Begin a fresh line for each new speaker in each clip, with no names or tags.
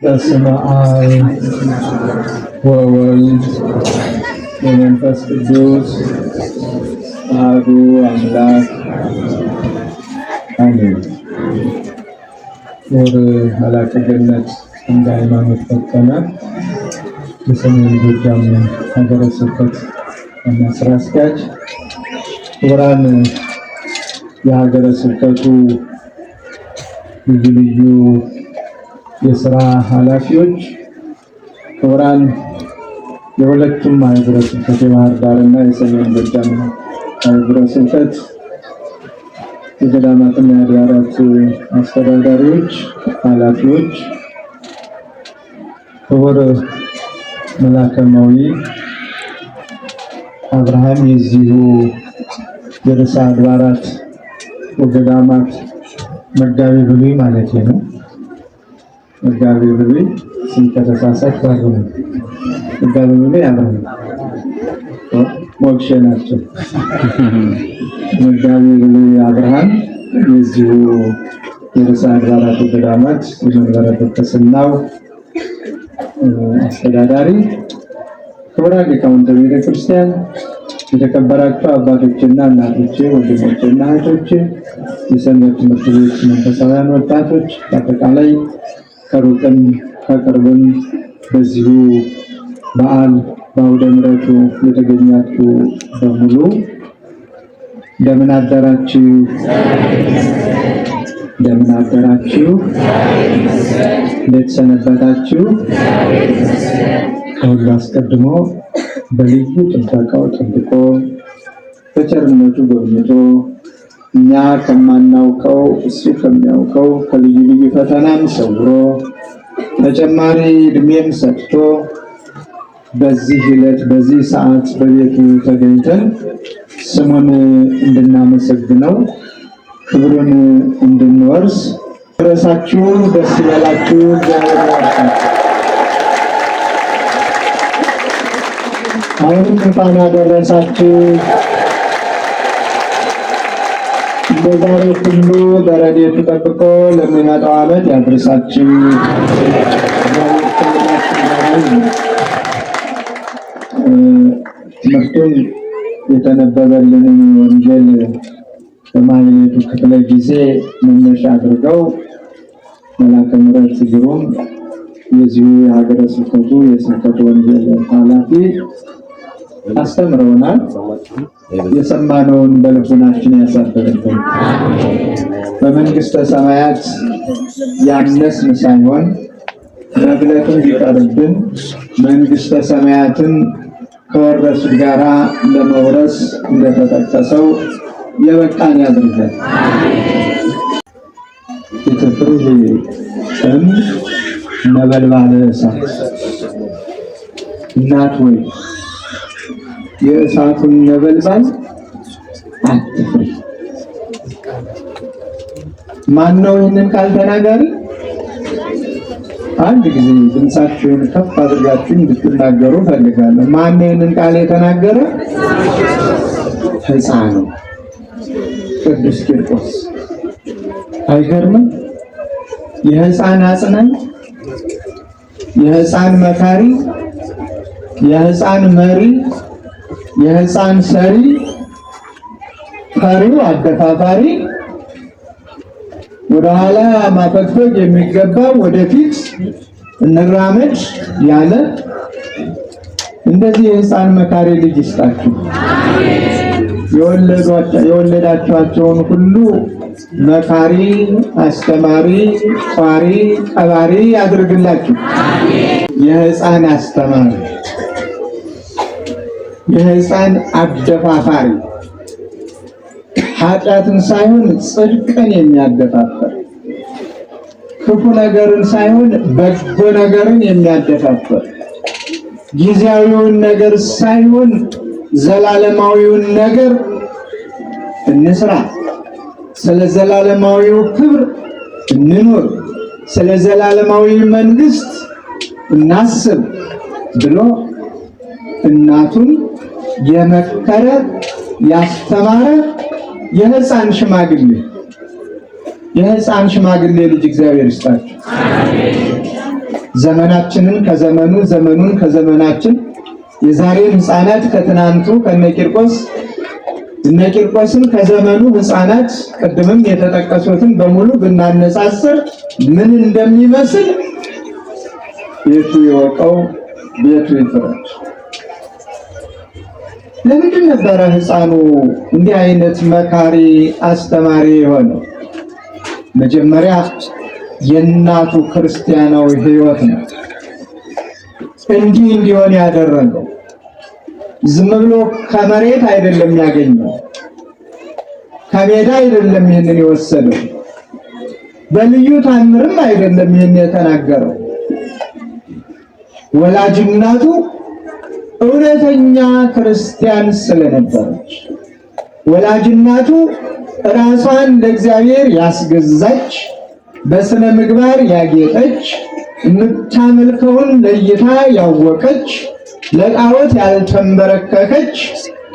በስመ አብ ወወልድ ወመንፈስ ቅዱስ አሐዱ አምላክ አሜን። ወር ኃላፊ ገነት እንደ ሃይማኖት ፈተና የሰሜን ጎጃም ሀገረ ስብከት ዋና ስራ አስኪያጅ፣ ክቡራን የሀገረ ስብከቱ ልዩ ልዩ የስራ ኃላፊዎች፣ ክቡራን የሁለቱም ሀገረ ስብከት የባህር ዳርና የሰሜን ጎጃም ሀገረ ስብከት የገዳማትና የአድባራት አስተዳዳሪዎች፣ ኃላፊዎች፣ ክቡር መላከማዊ አብርሃም የዚሁ የርዕሰ አድባራት ወገዳማት መጋቢ ብሉይ ማለት ነው። መጋቢ ብሉይ ሲተሳሳት ባገሙ መጋቢ ብሉይ አብርሃም ሞክሼ ናቸው። መጋቢ ብሉይ አብርሃም የዚሁ የርዕሰ አድባራት ወገዳማት የመንበረ ጵጵስናው አስተዳዳሪ፣ ክቡራን ሊቃውንተ ቤተክርስቲያን፣ የተከበራችሁ አባቶችና እናቶቼ፣ ወንድሞቼና እህቶቼ፣ የሰንበት ትምህርት ቤት መንፈሳውያን ወጣቶች፣ በአጠቃላይ ከሩቅም ከቅርብም በዚሁ በዓል በአውደ ምሕረቱ የተገኛችሁ በሙሉ እንደምን አደራችሁ? እንደምን አደራችሁ? እንዴት ሰነበታችሁ? ከሁሉ አስቀድሞ በልዩ ጥበቃው ጠብቆ በቸርነቱ ጎብኝቶ እኛ ከማናውቀው እሱ ከሚያውቀው ከልዩ ልዩ ፈተናም ሰውሮ ተጨማሪ እድሜም ሰጥቶ በዚህ ዕለት በዚህ ሰዓት በቤቱ ተገኝተን ስሙን እንድናመሰግነው ክብሩን እንድንወርስ ደረሳችሁ። ደስ ይበላችሁ። አሁንም እንኳን አደረሳችሁ። በዛሬ ሁሉ በረድኤቱ ጠብቆ ለሚመጣው ዓመት ያድርሳችሁ። ትምህርቱን የተነበበልንን ወንጌል በማህሌቱ ክፍለ ጊዜ መነሻ አድርገው መላከ ምሕረት ግሩም የዚሁ የሀገረ ስብከቱ የስብከት ወንጌል ኃላፊ አስተምረውናል። የሰማነውን በልቡናችን ያሳድርብን። በመንግስተ ሰማያት ያነስን ሳይሆን መግለጥን ቢቀርብን መንግስተ ሰማያትን ከወረሱት ጋራ ለመውረስ እንደተጠቀሰው የበቃን ያድርገን። የትፍርህ ጥም ነበልባለ እሳት እናት ወይ የእሳቱን ነበልባል አትፍሪ። ማን ነው ይህንን ቃል ተናጋሪ? አንድ ጊዜ ድምፃችሁን ከፍ አድርጋችሁ እንድትናገሩ ፈልጋለሁ። ማን ይህንን ቃል የተናገረ? ሕፃኑ ቅዱስ ቂርቆስ። አይገርምም? የሕፃን አጽናኝ፣ የሕፃን መካሪ፣ የሕፃን መሪ፣ የሕፃን ሰሪ፣ ፈሪው አደፋፋሪ፣ ወደኋላ ማፈግፈግ የሚገባው ወደፊት እንራመድ ያለ እንደዚህ የሕፃን መካሪ ልጅ ይስጣችሁ። የወለዳችኋቸውን ሁሉ መካሪ፣ አስተማሪ፣ ጧሪ፣ ቀባሪ ያድርግላችሁ። የሕፃን አስተማሪ፣ የሕፃን አደፋፋሪ፣ ኃጢአትን ሳይሆን ጽድቅን የሚያደፋፈር፣ ክፉ ነገርን ሳይሆን በጎ ነገርን የሚያደፋፈር፣ ጊዜያዊውን ነገር ሳይሆን ዘላለማዊውን ነገር እንስራ፣ ስለ ዘላለማዊው ክብር እንኑር፣ ስለ ዘላለማዊ መንግስት እናስብ ብሎ እናቱን የመከረ ያስተማረ የሕፃን ሽማግሌ ልጅ እግዚአብሔር ይስጣችሁ። ዘመናችንን ከዘመኑ ዘመኑን ከዘመናችን የዛሬን ሕፃናት ከትናንቱ እነ ቂርቆስን ከዘመኑ ሕፃናት ቅድምም የተጠቀሱትን በሙሉ ብናነጻጽር ምን እንደሚመስል ቤቱ ይወቀው ቤቱ ይፍረድ። ለምንድን ነበረ ሕፃኑ እንዲህ አይነት መካሪ አስተማሪ የሆነው? መጀመሪያ የእናቱ ክርስቲያናዊ ሕይወት ነው እንዲህ እንዲሆን ያደረገው። ዝም ብሎ ከመሬት አይደለም ያገኘው፣ ከሜዳ አይደለም ይህንን የወሰደው፣ በልዩ ታምርም አይደለም ይህን የተናገረው። ወላጅ እናቱ እውነተኛ ክርስቲያን ስለነበረች፣ ወላጅ እናቱ ራሷን ለእግዚአብሔር ያስገዛች፣ በስነ ምግባር ያጌጠች፣ የምታመልከውን ለይታ ያወቀች፣ ለጣዖት ያልተንበረከከች፣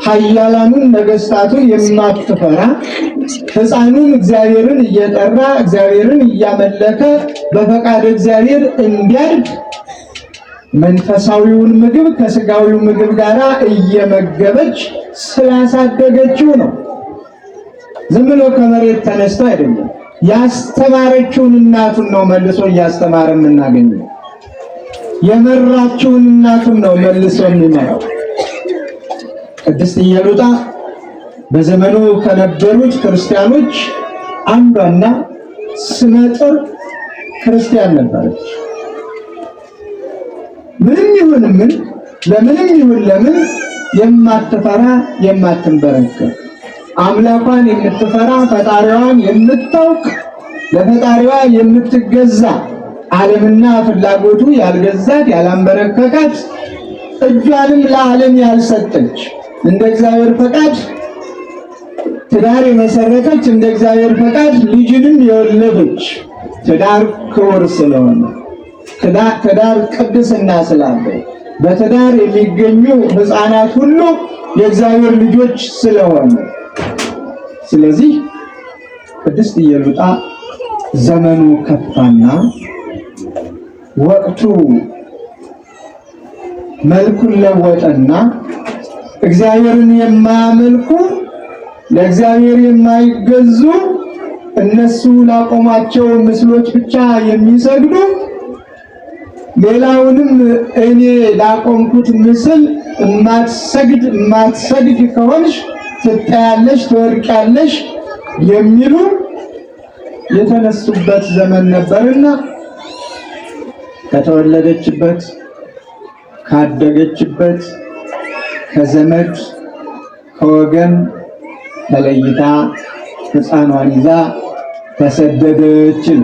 ኃያላኑን ነገስታቱን የማትፈራ፣ ሕፃኑን እግዚአብሔርን እየጠራ እግዚአብሔርን እያመለከ በፈቃድ እግዚአብሔር እንዲያድግ መንፈሳዊውን ምግብ ከስጋዊው ምግብ ጋር እየመገበች ስላሳደገችው ነው። ዝም ብሎ ከመሬት ተነስቶ አይደለም። ያስተማረችውን እናቱን ነው መልሶ እያስተማረ የምናገኘው። የመራችውን እናቱን ነው መልሶ የሚመራው። ቅድስት ኢየሉጣ በዘመኑ ከነበሩት ክርስቲያኖች አንዷና ስመጥር ክርስቲያን ነበረች። ምንም ይሁን ምን፣ ለምንም ይሁን ለምን የማትፈራ የማትንበረከክ፣ አምላኳን የምትፈራ ፈጣሪዋን የምታውቅ ለፈጣሪዋ የምትገዛ፣ ዓለምና ፍላጎቱ ያልገዛት ያላንበረከካት፣ እጇንም ለዓለም ያልሰጠች፣ እንደ እግዚአብሔር ፈቃድ ትዳር የመሰረተች፣ እንደ እግዚአብሔር ፈቃድ ልጅንም የወለደች፣ ትዳር ክቡር ስለሆነ ትዳር ቅድስና ስላለው በትዳር የሚገኙ ሕፃናት ሁሉ የእግዚአብሔር ልጆች ስለሆነ፣ ስለዚህ ቅድስት ኢየሉጣ ዘመኑ ከፋና ወቅቱ መልኩን ለወጠና እግዚአብሔርን የማያመልኩ ለእግዚአብሔር የማይገዙ እነሱ ላቆሟቸው ምስሎች ብቻ የሚሰግዱ ሌላውንም እኔ ላቆምኩት ምስል የማትሰግድ ከሆንሽ ትጠያለሽ፣ ትወድቂያለሽ የሚሉ የተነሱበት ዘመን ነበርና ከተወለደችበት ካደገችበት ከዘመድ ከወገን ተለይታ ሕፃኗን ይዛ ተሰደደችን።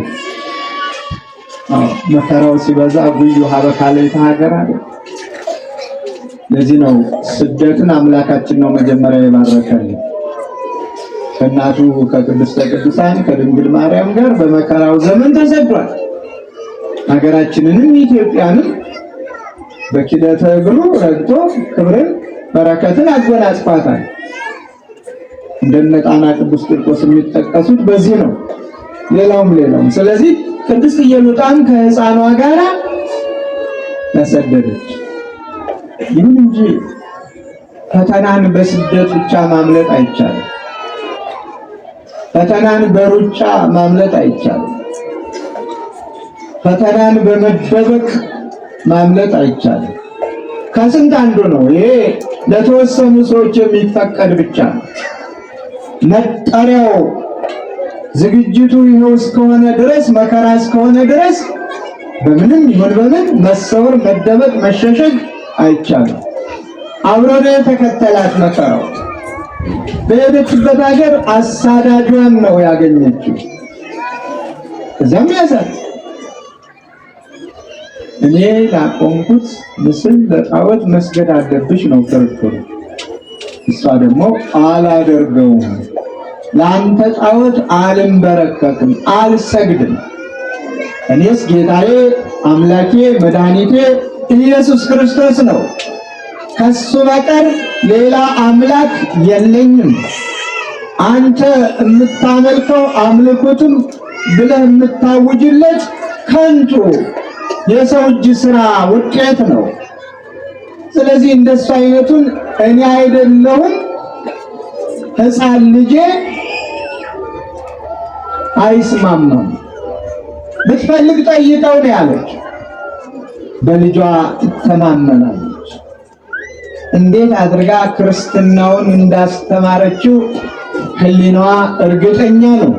መከራው ሲበዛ ጉዩ ሀበካለይታ ሀገር አለ። ለዚህ ነው ስደትን አምላካችን ነው መጀመሪያ የባረከልን። ከእናቱ ከቅድስተ ቅዱሳን ከድንግል ማርያም ጋር በመከራው ዘመን ተሰዷል። ሀገራችንንም ኢትዮጵያንም በኪደተ እግሩ ረግጦ ክብርን በረከትን አጎናጽፏታል። እንደነ ጣና ቅዱስ ቂርቆስ የሚጠቀሱት በዚህ ነው። ሌላውም ስለዚህ ቅድስት ኢየሉጣም ከሕፃኗ ጋር ተሰደደች። ይሁን እንጂ ፈተናን በስደት ብቻ ማምለጥ አይቻልም። ፈተናን በሩጫ ማምለጥ አይቻልም። ፈተናን በመደበቅ ማምለጥ አይቻልም። ከስንት አንዱ ነው። ይሄ ለተወሰኑ ሰዎች የሚፈቀድ ብቻ ነው። መጠሪያው ዝግጅቱ ይኸው እስከሆነ ድረስ መከራ እስከሆነ ድረስ በምንም ይሁን በምን መሰወር፣ መደበቅ፣ መሸሸግ አይቻልም። አብሮ ነው የተከተላት መከራው። በሄደችበት ሀገር አሳዳጇን ነው ያገኘችው። እዚያም ያዛት። እኔ ላቆምኩት ምስል ለጣዖት መስገድ አለብሽ ነው ክርክሩ። እሷ ደግሞ አላደርገውም፣ ለአንተ ጣዖት አልንበረከክም፣ አልሰግድም። እኔስ ጌታዬ አምላኬ መድኃኒቴ ኢየሱስ ክርስቶስ ነው፣ ከሱ በቀር ሌላ አምላክ የለኝም። አንተ የምታመልከው አምልኮትም ብለህ የምታውጅለት ከንቱ የሰው እጅ ስራ ውጤት ነው። ስለዚህ እንደሱ አይነቱን እኔ አይደለሁም ሕፃን ልጄ አይስማማም፣ ብትፈልግ ጠይቀው ነው ያለች። በልጇ ትተማመናለች። እንዴት አድርጋ ክርስትናውን እንዳስተማረችው ሕሊናዋ እርግጠኛ ነው።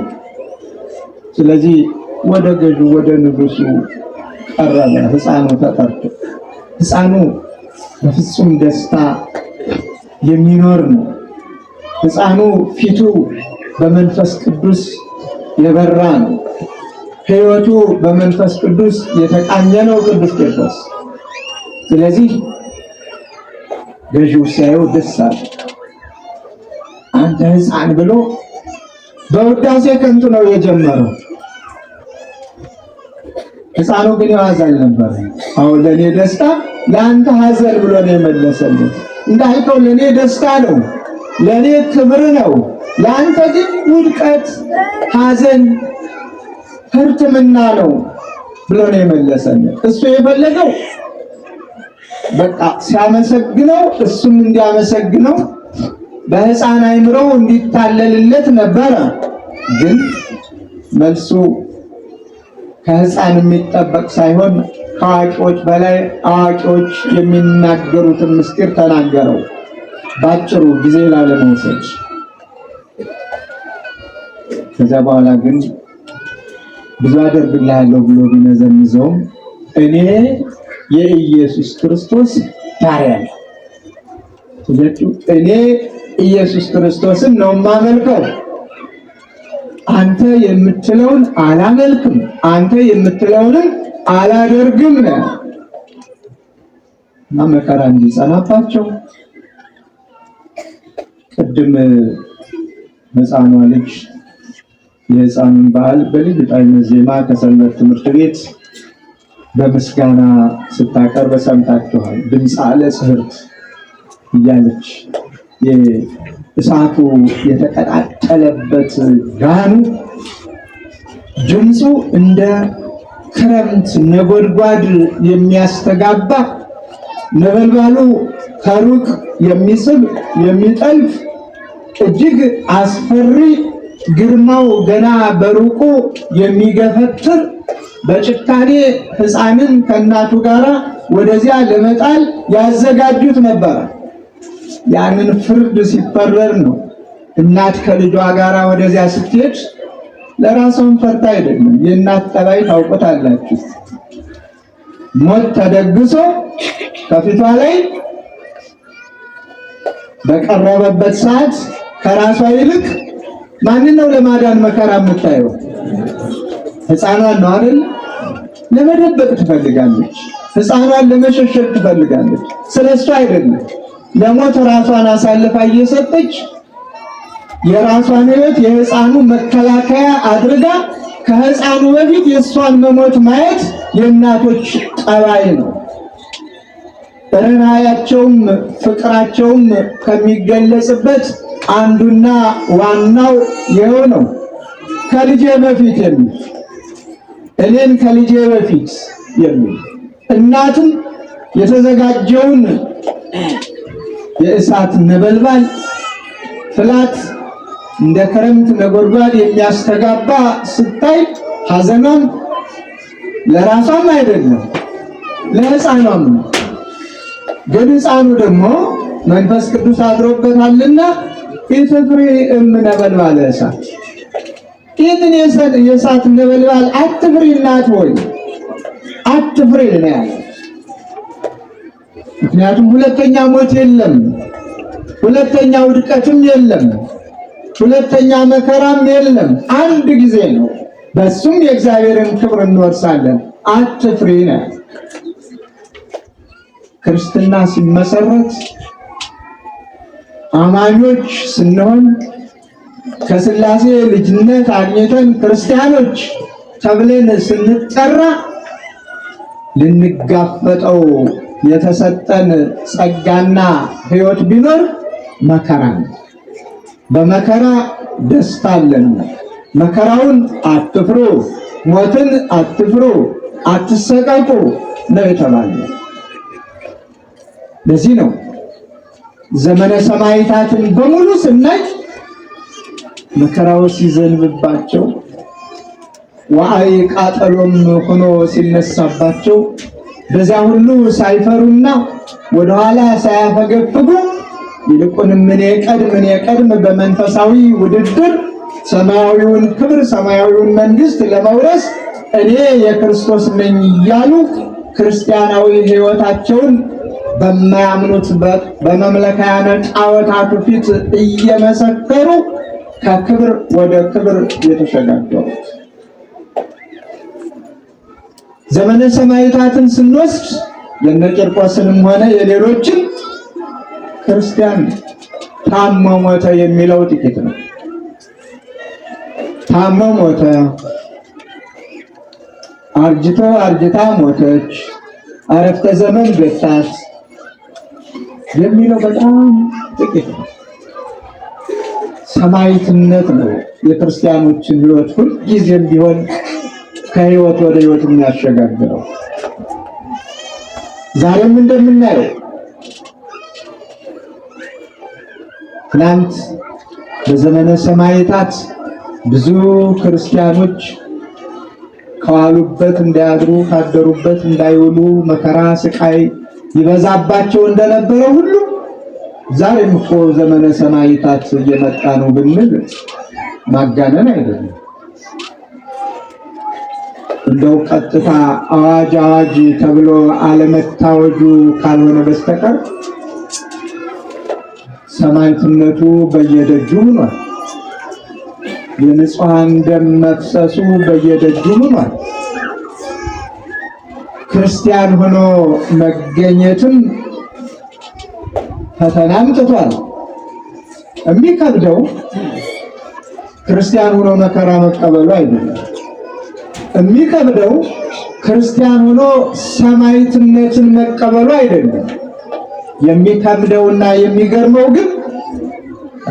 ስለዚህ ወደ ገዡ ወደ ንጉሱ ቀረበ። ሕፃኑ ተጠርቶ ሕፃኑ በፍጹም ደስታ የሚኖር ነው። ሕፃኑ ፊቱ በመንፈስ ቅዱስ የበራ ነው። ሕይወቱ በመንፈስ ቅዱስ የተቃኘ ነው ቅዱስ ጴጥሮስ። ስለዚህ ገዢው ሲያየው ደስ አለ። አንተ ሕፃን ብሎ በውዳሴ ከንቱ ነው የጀመረው። ሕፃኑ ግን የዋዛ አልነበረም። አሁን ለእኔ ደስታ ለአንተ ሐዘን ብሎ ነው የመለሰለት። እንዳልከው ለእኔ ደስታ ነው፣ ለእኔ ክብር ነው፣ ለአንተ ግን ውድቀት፣ ሐዘን፣ ህርትምና ነው ብሎ ነው የመለሰለት። እሱ የፈለገው በቃ ሲያመሰግነው እሱም እንዲያመሰግነው በሕፃን አይምሮ እንዲታለልለት ነበረ። ግን መልሱ ከሕፃን የሚጠበቅ ሳይሆን ከአዋቂዎች በላይ አዋቂዎች የሚናገሩትን ምስጢር ተናገረው። ባጭሩ ጊዜ ላለመውሰድ። ከዚያ በኋላ ግን ብዙ አደርግልሃለሁ ብሎ ቢነዘንዘውም እኔ የኢየሱስ ክርስቶስ ባሪያ ነኝ። እኔ ኢየሱስ ክርስቶስን ነው የማመልከው። አንተ የምትለውን አላመልክም፣ አንተ የምትለውንም አላደርግም ነው። እና መከራ እንዲጸናባቸው ቅድም ሕፃኗ ልጅ የሕፃኑን በዓል በልዩ ጣዕመ ዜማ ከሰንበት ትምህርት ቤት በምስጋና ስታቀርብ ሰምታችኋል። ድምፀ አለ ስህርት እያለች እሳቱ የተቀጣጠለበት ጋኑ ድምፁ እንደ ክረምት ነጎድጓድ የሚያስተጋባ ነበልባሉ ከሩቅ የሚስብ የሚጠልፍ እጅግ አስፈሪ ግርማው ገና በሩቁ የሚገፈትር በጭካኔ ሕፃንን ከእናቱ ጋር ወደዚያ ለመጣል ያዘጋጁት ነበር። ያንን ፍርድ ሲፈረድ ነው እናት ከልጇ ጋር ወደዚያ ስትሄድ ለራሷን ፈርታ አይደለም። የእናት ጠባይ ታውቁታላችሁ። ሞት ተደግሶ ከፊቷ ላይ በቀረበበት ሰዓት ከራሷ ይልቅ ማንን ነው ለማዳን መከራ የምታየው? ሕፃኗን ነው አይደል? ለመደበቅ ትፈልጋለች። ሕፃኗን ለመሸሸግ ትፈልጋለች። ስለሷ አይደለም። ለሞት ራሷን አሳልፋ እየሰጠች የራሷን ሕይወት የሕፃኑ መከላከያ አድርጋ ከሕፃኑ በፊት የእሷን መሞት ማየት የእናቶች ጠባይ ነው። ርኅራኄያቸውም ፍቅራቸውም ከሚገለጽበት አንዱና ዋናው ይኸው ነው። ከልጄ በፊት የሚል እኔን ከልጄ በፊት የሚል እናትም የተዘጋጀውን የእሳት ነበልባል ፍላት እንደ ክረምት ነጎድጓድ የሚያስተጋባ ስታይ ሐዘኗም ለራሷም አይደለም ለሕፃኗም ነው። ግን ሕፃኑ ደግሞ መንፈስ ቅዱስ አድሮበታልና ኢትፍሪ እምነበልባለ እሳት፣ ይህንን የእሳት ነበልባል አትፍሪ እናት ሆይ አትፍሪ ነው ያለ። ምክንያቱም ሁለተኛ ሞት የለም፣ ሁለተኛ ውድቀትም የለም፣ ሁለተኛ መከራም የለም። አንድ ጊዜ ነው። በሱም የእግዚአብሔርን ክብር እንወርሳለን። አትፍሪ ነው። ክርስትና ሲመሰረት አማኞች ስንሆን ከሥላሴ ልጅነት አግኝተን ክርስቲያኖች ተብለን ስንጠራ ልንጋፈጠው የተሰጠን ጸጋና ሕይወት ቢኖር መከራ ነው። በመከራ ደስታ አለን። መከራውን አትፍሩ፣ ሞትን አትፍሩ፣ አትሰቀቁ ነው የተባለው። ለዚህ ነው ዘመነ ሰማዕታትን በሙሉ ስናይ መከራው ሲዘንብባቸው ዋይ ቃጠሎም ሆኖ ሲነሳባቸው በዚያ ሁሉ ሳይፈሩና ወደኋላ ሳያፈገፍጉ ይልቁንም እኔ ቀድም በመንፈሳዊ ውድድር ሰማያዊውን ክብር ሰማያዊውን መንግስት ለመውረስ እኔ የክርስቶስ ነኝ እያሉ ክርስቲያናዊ ሕይወታቸውን በማያምኑት በመምለካያነ ጣዖታቱ ፊት እየመሰከሩ ከክብር ወደ ክብር የተሸጋገሩት። ዘመነ ሰማዕታትን ስንወስድ የነ ቂርቆስንም ሆነ የሌሎችን ክርስቲያን ታሞ ሞተ የሚለው ጥቂት ነው። ታሞ ሞተ፣ አርጅታ ሞተች፣ አረፍተ ዘመን ገታት የሚለው በጣም ጥቂት ነው። ሰማዕትነት ነው የክርስቲያኖችን ሕይወት ሁልጊዜም ቢሆን ከሕይወት ወደ ሕይወት የሚያሸጋግረው። ዛሬም እንደምናየው ትናንት በዘመነ ሰማዕታት ብዙ ክርስቲያኖች ከዋሉበት እንዳያድሩ ካደሩበት እንዳይውሉ መከራ ስቃይ ይበዛባቸው እንደነበረ ሁሉ ዛሬም እኮ ዘመነ ሰማዕታት እየመጣ ነው ብንል ማጋነን አይደለም። እንደው ቀጥታ አዋጅ ተብሎ አለመታወጁ ካልሆነ በስተቀር ሰማዕትነቱ በየደጁ ሆኗል። የንጹሃን ደም መፍሰሱ በየደጁ ሆኗል። ክርስቲያን ሆኖ መገኘትም ፈተና አምጥቷል። የሚከብደው ክርስቲያን ሆኖ መከራ መቀበሉ አይደለም። የሚከብደው ክርስቲያን ሆኖ ሰማዕትነትን መቀበሉ አይደለም። የሚከብደውና የሚገርመው ግን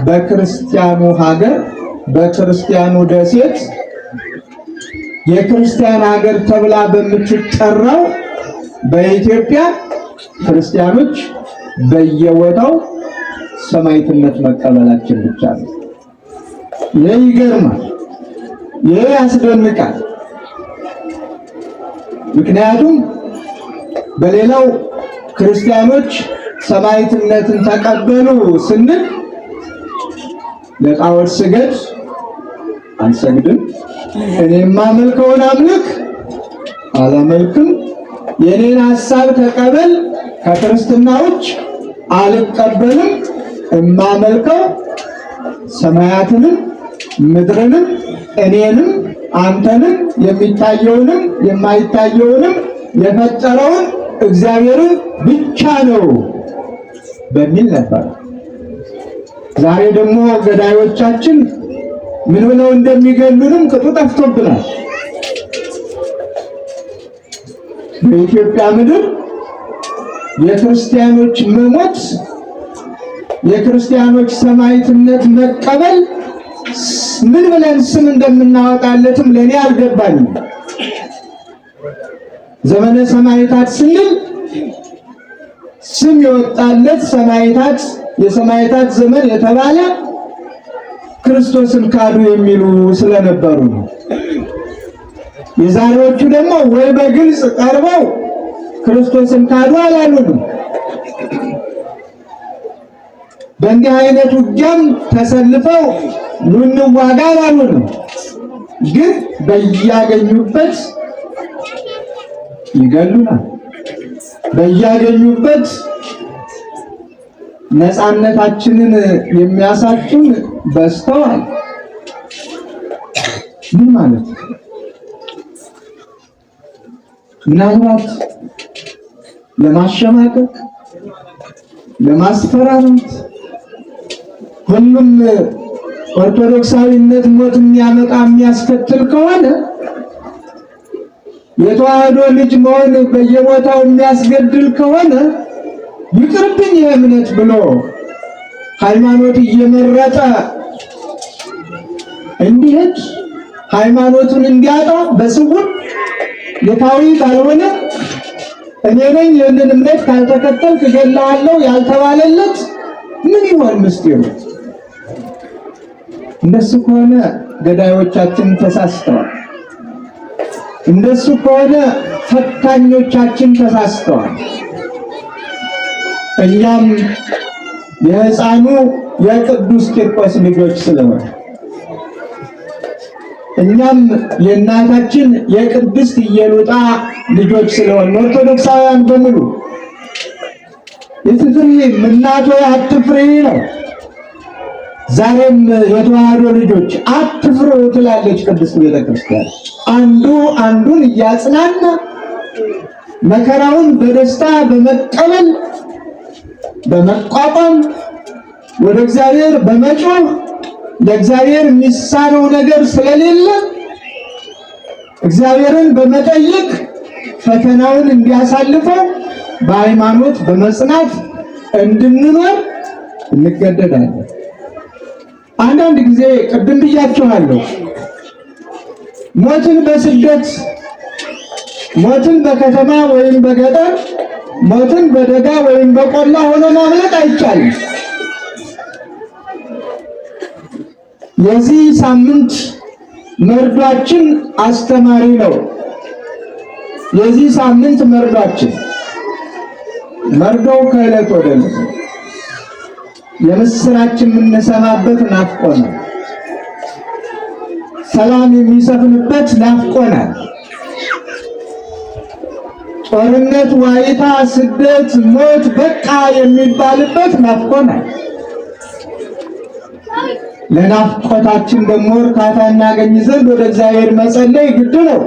በክርስቲያኑ ሀገር በክርስቲያኑ ደሴት የክርስቲያን ሀገር ተብላ በምትጠራው በኢትዮጵያ ክርስቲያኖች በየቦታው ሰማዕትነት መቀበላችን ብቻ ነው። ይህ ይገርማል። ይህ ያስደንቃል። ምክንያቱም በሌላው ክርስቲያኖች ሰማዕትነትን ተቀበሉ ስንል ለጣዖት ስገድ አንሰግድም፣ እኔ የማመልከውን አምልክ አላመልክም፣ የኔን ሐሳብ ተቀበል ከክርስትና ውጭ አልቀበልም፣ እማመልከው ሰማያትንም ምድርንም እኔንም አንተንም የሚታየውንም የማይታየውንም የፈጠረውን እግዚአብሔርን ብቻ ነው በሚል ነበር። ዛሬ ደግሞ ገዳዮቻችን ምን ብለው እንደሚገሉንም ቅጡ ጠፍቶብናል። በኢትዮጵያ ምድር የክርስቲያኖች መሞት፣ የክርስቲያኖች ሰማዕትነት መቀበል ምን ብለን ስም እንደምናወጣለትም ለኔ አልገባኝም። ዘመነ ሰማዕታት ስንል ስም የወጣለት ሰማዕታት የሰማዕታት ዘመን የተባለ ክርስቶስን ካዱ የሚሉ ስለነበሩ ነው። የዛሬዎቹ ደግሞ ወይ በግልጽ ቀርበው ክርስቶስን ካዱ አላሉንም። በእንዲህ አይነት ውጊያም ተሰልፈው ኑ እንዋጋ አላሉንም። ግን በያገኙበት ይገሉናል። በያገኙበት ነፃነታችንን የሚያሳጡን በዝተዋል። ምን ማለት ነው? ምናልባት ለማሸማቀቅ፣ ለማስፈራራት ሁሉም ኦርቶዶክሳዊነት ሞት የሚያመጣ የሚያስከትል ከሆነ የተዋህዶ ልጅ መሆን በየቦታው የሚያስገድል ከሆነ ይቅርብኝ የእምነት ብሎ ሃይማኖት እየመረጠ እንዲሄድ ሃይማኖቱን እንዲያጣ በስውር ጌታዊ ባልሆነ እኔ ነኝ ይህንን እምነት ካልተከተልክ እገድልሃለሁ ያልተባለለት ምን ይሆን ምስጢሩ? እንደሱ ከሆነ ገዳዮቻችን ተሳስተዋል። እንደሱ ከሆነ ፈታኞቻችን ተሳስተዋል። እኛም የሕፃኑ የቅዱስ ቂርቆስ ልጆች ስለሆነ እኛም የእናታችን የቅድስት ኢየሉጣ ልጆች ስለሆነ ኦርቶዶክሳውያን በሙሉ የትፍሪ እናቶ አትፍሪ ነው። ዛሬም የተዋህዶ ልጆች አትፍሩ ትላለች ቅድስት ቤተክርስቲያን። አንዱ አንዱን እያጽናና መከራውን በደስታ በመቀበል በመቋቋም ወደ እግዚአብሔር በመጮህ ለእግዚአብሔር የሚሳነው ነገር ስለሌለ እግዚአብሔርን በመጠየቅ ፈተናውን እንዲያሳልፈው በሃይማኖት በመጽናት እንድንኖር እንገደዳለን። አንዳንድ ጊዜ ቅድም ብያችኋለሁ፣ ሞትን በስደት ሞትን በከተማ ወይም በገጠር ሞትን በደጋ ወይም በቆላ ሆኖ ማምለጥ አይቻልም። የዚህ ሳምንት መርዷችን አስተማሪ ነው። የዚህ ሳምንት መርዷችን መርዶው ከዕለት ወደ ዕለት የምስራችን የምንሰማበት ናፍቆናል። ሰላም የሚሰፍንበት ናፍቆናል። ጦርነት፣ ዋይታ፣ ስደት፣ ሞት በቃ የሚባልበት ናፍቆናል። ለናፍቆታችን ደግሞ እርካታ እናገኝ ዘንድ ወደ እግዚአብሔር መጸለይ ግድ ነው።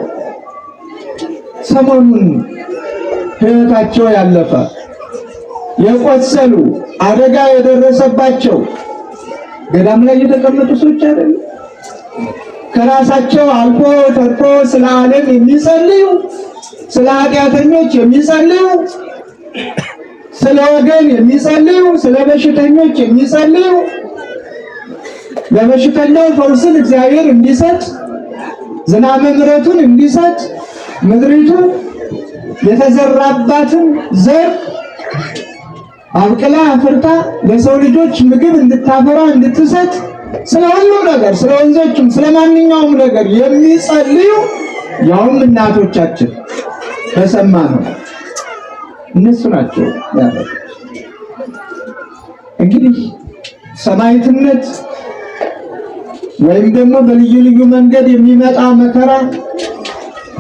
ሰሞኑን ሕይወታቸው ያለፈ የቆሰሉ አደጋ የደረሰባቸው ገዳም ላይ የተቀመጡ ሰዎች አይደሉ? ከራሳቸው አልፎ ተርፎ ስለ ዓለም የሚጸልዩ፣ ስለ ኃጢአተኞች የሚጸልዩ፣ ስለ ወገን የሚጸልዩ፣ ስለ በሽተኞች የሚጸልዩ፣ ለበሽተኛው ፈውስን እግዚአብሔር እንዲሰጥ ዝናበ ምሕረቱን እንዲሰጥ ምድሪቱ የተዘራባትን ዘር አብቅላ አፍርታ ለሰው ልጆች ምግብ እንድታፈራ እንድትሰጥ ስለ ሁሉም ነገር ስለ ወንዞችም ስለ ማንኛውም ነገር የሚጸልዩ ያውም እናቶቻችን ተሰማነው እነሱ ናቸው ያሉት። እንግዲህ ሰማዕትነት ወይም ደግሞ በልዩ ልዩ መንገድ የሚመጣ መከራ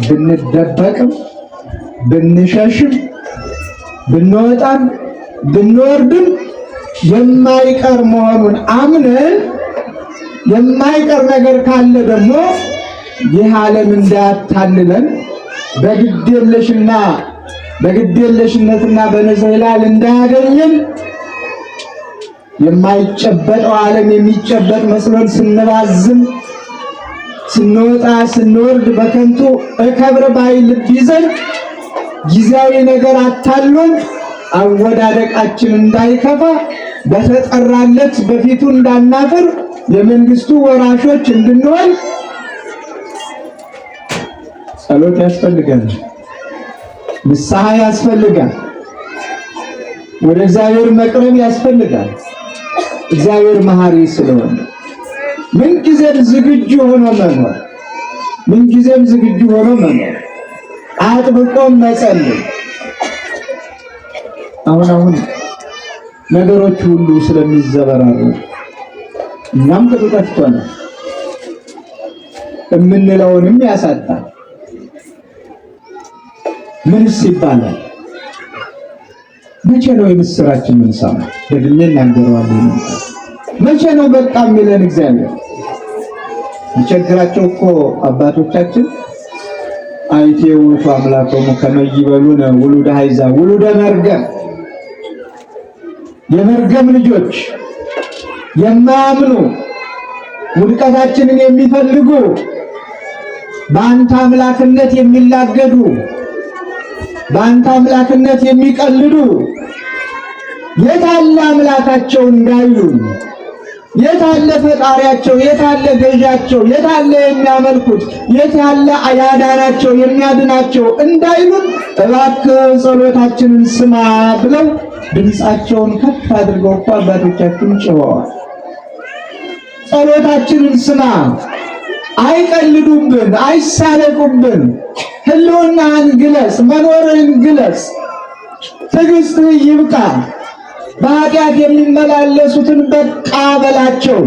ብንደበቅም ብንሸሽም ብንወጣም ብንወርድም የማይቀር መሆኑን አምነን የማይቀር ነገር ካለ ደግሞ ይህ ዓለም እንዳያታልለን በግዴለሽነትና በንዝህላል እንዳያገኘን የማይጨበጠው ዓለም የሚጨበጥ መስሎን ስንባዝን ስንወጣ ስንወርድ በከንቱ እከብር ባይ ልብ ይዘን ጊዜያዊ ነገር አታሎን አወዳደቃችን እንዳይከፋ በተጠራለት በፊቱ እንዳናፍር የመንግስቱ ወራሾች እንድንሆን ጸሎት ያስፈልጋል፣ ንስሐ ያስፈልጋል፣ ወደ እግዚአብሔር መቅረብ ያስፈልጋል። እግዚአብሔር መሐሪ ስለሆነ ምንጊዜም ዝግጁ ሆኖ መኖር ምንጊዜም ዝግጁ ሆኖ መኖር አጥብቆ መጸለይ። አሁን ነገሮች ሁሉ ስለሚዘበራሩ እኛም ከተጠፍቷል የምንለውንም ያሳጣል። ምንስ ይባላል? መቼ ነው የምስራችን የምንሰማው? ደግሜ እናገረዋለሁ። መቼ ነው በቃ የሚለን እግዚአብሔር? የቸግራቸው እኮ አባቶቻችን አይቴ ውእቱ አምላኮሙ ከመ ይበሉነ ውሉደ አሕዛብ ውሉደ መርገም፣ የመርገም ልጆች የማያምኑ ውድቀታችንን የሚፈልጉ በአንተ አምላክነት የሚላገዱ በአንተ አምላክነት የሚቀልዱ የታለ አምላካቸው እንዳይሉ የት አለ ፈጣሪያቸው? የት አለ ገዣቸው? የት አለ የሚያመልኩት? የት ያለ ያዳናቸው የሚያድናቸው እንዳይሉን እባክህ ጸሎታችንን ስማ ብለው ድምፃቸውን ከፍ አድርገው እኮ አባቶቻችን ጮኸዋል። ጸሎታችንን ስማ፣ አይቀልዱብን፣ አይሳለቁብን። ህልውናህን ግለጽ፣ መኖርን ግለጽ። ትዕግስትህ ይብቃ። በኃጢአት የሚመላለሱትን በቃ በላቸው።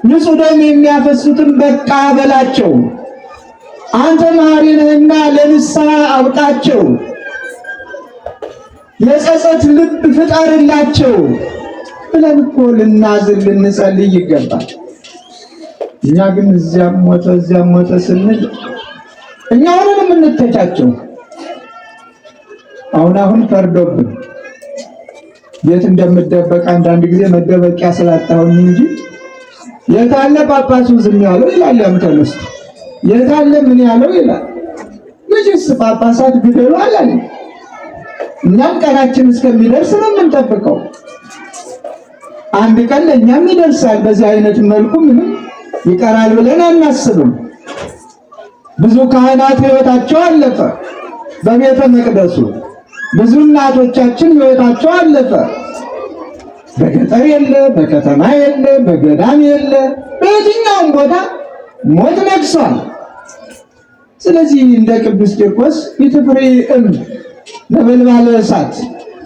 ንጹሕ ደም የሚያፈሱትን በቃ በላቸው። አንተ መሐሪ ነህና ለንስሐ አብቃቸው። የጸጸት ልብ ፍጠርላቸው ብለን እኮ ልናዝን ልንጸልይ ይገባል። እኛ ግን እዚያም ሞተ ስንል እኛ ሆነን የምንተቻቸው አሁን ፈርዶብን የት እንደምደበቅ አንዳንድ ጊዜ መደበቂያ ስላጣሁኝ እንጂ የታለ ጳጳሱ ዝም ያለው ይላል። ያምተነስ የታለ ምን ያለው ይላል። መቼስ ጳጳሳት ግደሉ አላለ። እኛም ቀናችን እስከሚደርስ ነው የምንጠብቀው። አንድ ቀን ለእኛም ይደርሳል። በዚህ አይነት መልኩ ምንም ይቀራል ብለን አናስብም። ብዙ ካህናት ሕይወታቸው አለፈ በቤተ መቅደሱ። ብዙ እናቶቻችን ሕይወታቸው አለፈ። በገጠር የለ፣ በከተማ የለ፣ በገዳም የለ፣ በየትኛውም ቦታ ሞት ነግሷል። ስለዚህ እንደ ቅዱስ ቂርቆስ ኢትፍሪ ነበልባለ እሳት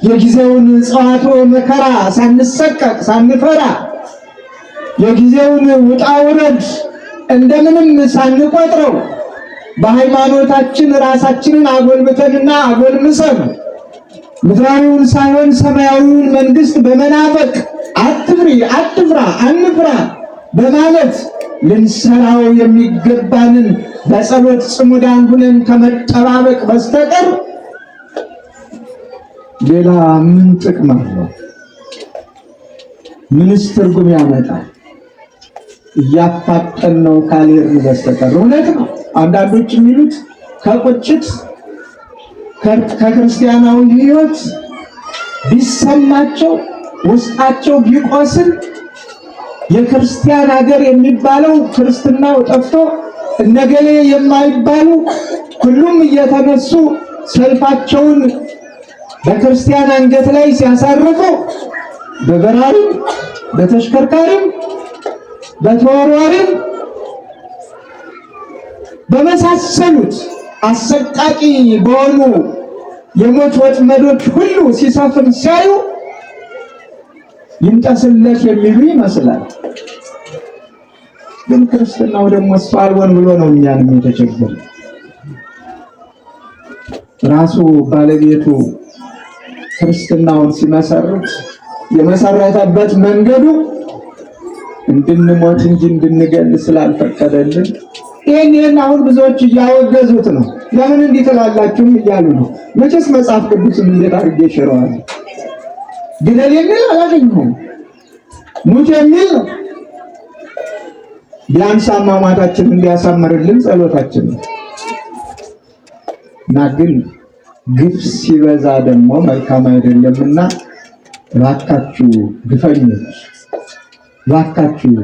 የጊዜውን ጸዋቶ መከራ ሳንሰቀቅ ሳንፈራ የጊዜውን ውጣ ውረድ እንደምንም ሳንቆጥረው በሃይማኖታችን ራሳችንን አጎልብተንና አጎልምሰን ምድራዊውን ሳይሆን ሰማያዊውን መንግስት በመናፈቅ አትፍሪ፣ አትፍራ፣ አንፍራ በማለት ልንሰራው የሚገባንን በጸሎት ጽሙዳን ሁነን ከመጠባበቅ በስተቀር ሌላ ምን ጥቅም አለው? ምንስ ትርጉም ያመጣል? እያፋጠን ነው ካልሄድን በስተቀር። እውነት ነው። አንዳንዶች የሚሉት ከቁጭት ከክርስቲያናዊ ሕይወት ቢሰማቸው ውስጣቸው ቢቆስል የክርስቲያን ሀገር የሚባለው ክርስትናው ጠፍቶ እነገሌ የማይባሉ ሁሉም እየተነሱ ሰልፋቸውን በክርስቲያን አንገት ላይ ሲያሳርፉ በበራሪም በተሽከርካሪም በተወርዋሪም በመሳሰሉት አሰቃቂ በሆኑ የሞት ወጥመዶች ሁሉ ሲሰፍን ሲያዩ ይንጠስለት የሚሉ ይመስላል። ግን ክርስትናው ደግሞ እሱ አልሆን ብሎ ነው እኛንም የተቸገረ። ራሱ ባለቤቱ ክርስትናውን ሲመሰርት የመሰረተበት መንገዱ እንድንሞት እንጂ እንድንገል ስላልፈቀደልን ይሄን አሁን ብዙዎች እያወገዙት ነው። ለምን እንዲህ ትላላችሁም እያሉ ነው። መቼስ መጽሐፍ ቅዱስን እንዴት አድርጌ ይሽረዋል? ግደል የሚል አላገኘሁም፣ ሙት የሚል ነው። ቢያንስ አሟሟታችንን እንዲያሳምርልን ጸሎታችን ነው እና ግን ግፍ ሲበዛ ደግሞ መልካም አይደለምና እባካችሁ ግፈኞች፣ እባካችሁ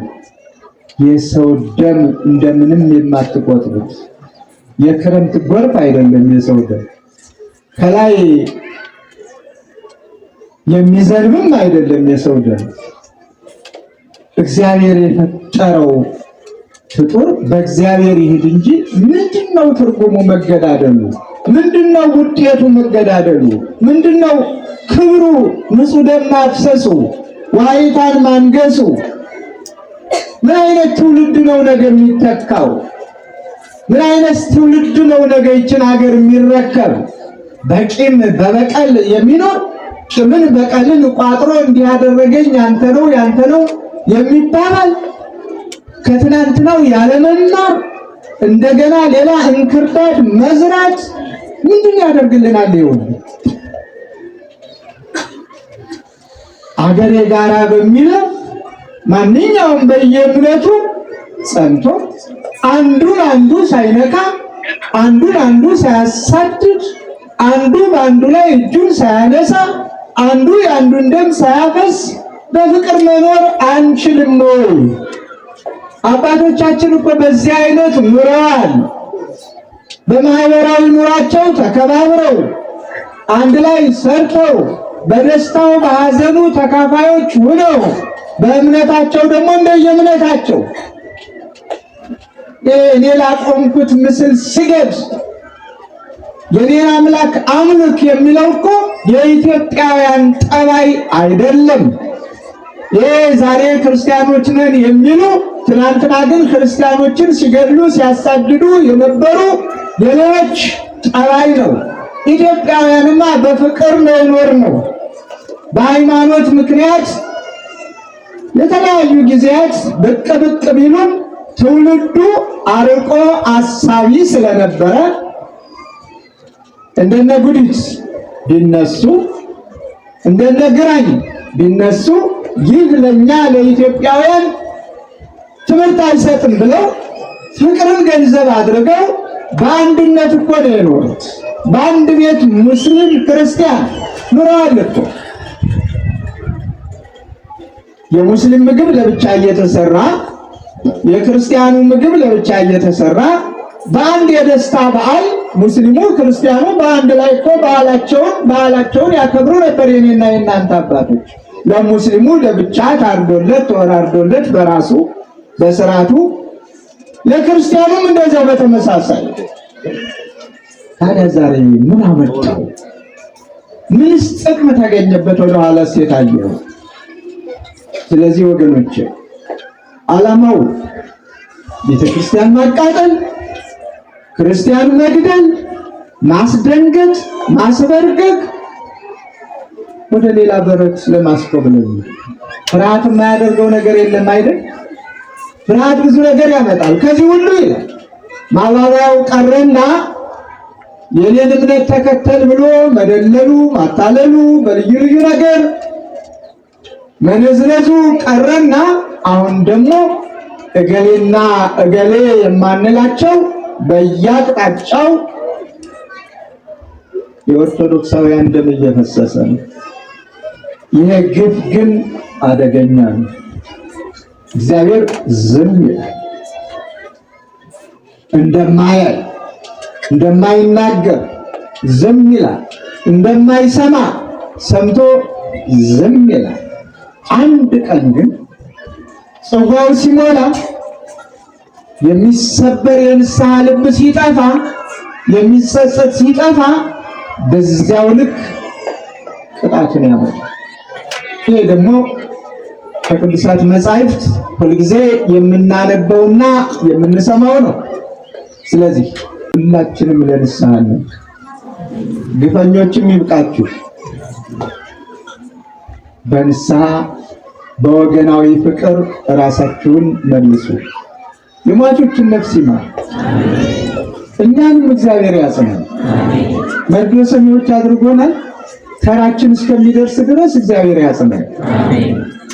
የሰው ደም እንደምንም የማትቆጥሩት የክረምት ጎርፍ አይደለም። የሰው ደም ከላይ የሚዘንብም አይደለም። የሰው ደም እግዚአብሔር የፈጠረው ፍጡር በእግዚአብሔር ይሄድ እንጂ ምንድነው ትርጉሙ መገዳደሉ? ምንድነው ውጤቱ መገዳደሉ? ምንድነው ክብሩ? ንጹሕ ደም ማፍሰሱ፣ ዋይታን ማንገሱ። ምን አይነት ትውልድ ነው ነገ የሚተካው? ምን አይነት ትውልድ ነው ነገ ይችን ሀገር የሚረከብ? በቂም በበቀል የሚኖር ቂምን በቀልን ቋጥሮ እንዲህ ያደረገኝ ያንተ ነው ያንተ ነው የሚባል ከትናንትናው ያለመማር እንደገና ሌላ እንክርዳድ መዝራት ምንድን ያደርግልናል? ይሁን አገሬ ጋራ በሚለው ማንኛውም በየእምነቱ ጸንቶ አንዱን አንዱ ሳይነካ አንዱን አንዱ ሳያሳድድ አንዱ በአንዱ ላይ እጁን ሳያነሳ አንዱ የአንዱን ደም ሳያፈስ በፍቅር መኖር አንችልም ወይ? አባቶቻችን እኮ በዚህ አይነት ኑረዋል። በማህበራዊ ኑሯቸው ተከባብረው አንድ ላይ ሰርተው በደስታው በሐዘኑ ተካፋዮች ሆነው በእምነታቸው ደግሞ እንደየእምነታቸው እኔ ላቆምኩት ምስል ስገድ የኔን አምላክ አምልክ የሚለው እኮ የኢትዮጵያውያን ጠባይ አይደለም። ዛሬ ክርስቲያኖች ነን የሚሉ ትናንትና ግን ክርስቲያኖችን ሲገድሉ ሲያሳድዱ የነበሩ የሌሎች ጠባይ ነው። ኢትዮጵያውያንማ በፍቅር ነው የኖርነው። በሃይማኖት ምክንያት የተለያዩ ጊዜያት ብቅ ቢሉም ትውልዱ አርቆ አሳቢ ስለነበረ እንደነ ጉዲት ቢነሱ እንደነ ግራኝ ቢነሱ ይህ ለኛ ለኢትዮጵያውያን ትምህርት አይሰጥም ብለው ፍቅርን ገንዘብ አድርገው በአንድነት እኮ ነው የኖሩት። በአንድ ቤት ሙስሊም ክርስቲያን ኑረዋል እኮ። የሙስሊም ምግብ ለብቻ እየተሰራ የክርስቲያኑ ምግብ ለብቻ እየተሰራ በአንድ የደስታ በዓል ሙስሊሙ ክርስቲያኑ በአንድ ላይ እኮ በዓላቸውን ያከብሩ ነበር የኔና የእናንተ አባቶች። ለሙስሊሙ ለብቻ ታርዶለት ተወራርዶለት በራሱ በስርዓቱ፣ ለክርስቲያኑም እንደዛው በተመሳሳይ። ታዲያ ዛሬ ምን አመጣው? ምንስ ጥቅም ተገኘበት? ወደ ኋላ የታየው። ስለዚህ ወገኖች ዓላማው ቤተክርስቲያን ማቃጠል፣ ክርስቲያን መግደል፣ ማስደንገጥ፣ ማስበርገግ፣ ወደ ሌላ በረት ለማስቆብለም ፍርሃት የማያደርገው ነገር የለም አይደል? ፍርሃት ብዙ ነገር ያመጣል። ከዚህ ሁሉ ይላል ማባባያው ቀረና የኔን እምነት ተከተል ብሎ መደለሉ፣ ማታለሉ፣ በልዩ ልዩ ነገር መነዝረዙ ቀረና አሁን ደግሞ እገሌና እገሌ የማንላቸው በየአቅጣጫው የኦርቶዶክሳውያን ደም እየፈሰሰ ነው። ይሄ ግፍ ግን አደገኛ ነው። እግዚአብሔር ዝም ይላል። እንደማያይ እንደማይናገር ዝም ይላል። እንደማይሰማ ሰምቶ ዝም ይላል። አንድ ቀን ግን ጽዋው ሲሞላ የሚሰበር የንስሐ ልብ ሲጠፋ የሚጸጸት ሲጠፋ በዚያው ልክ ቅጣትን ያመጣል። ይሄ ደግሞ ከቅዱሳት መጻሕፍት ሁልጊዜ የምናነበውና የምንሰማው ነው። ስለዚህ ሁላችንም ለንስሐ ነን። ግፈኞችም ይብቃችሁ። በንስሐ በወገናዊ ፍቅር ራሳችሁን መልሱ። የሟቾችን ነፍስ ይማር፣ እኛንም እግዚአብሔር ያጽናል። መርዶ ሰሚዎች አድርጎናል። ተራችን እስከሚደርስ ድረስ እግዚአብሔር ያጽናል።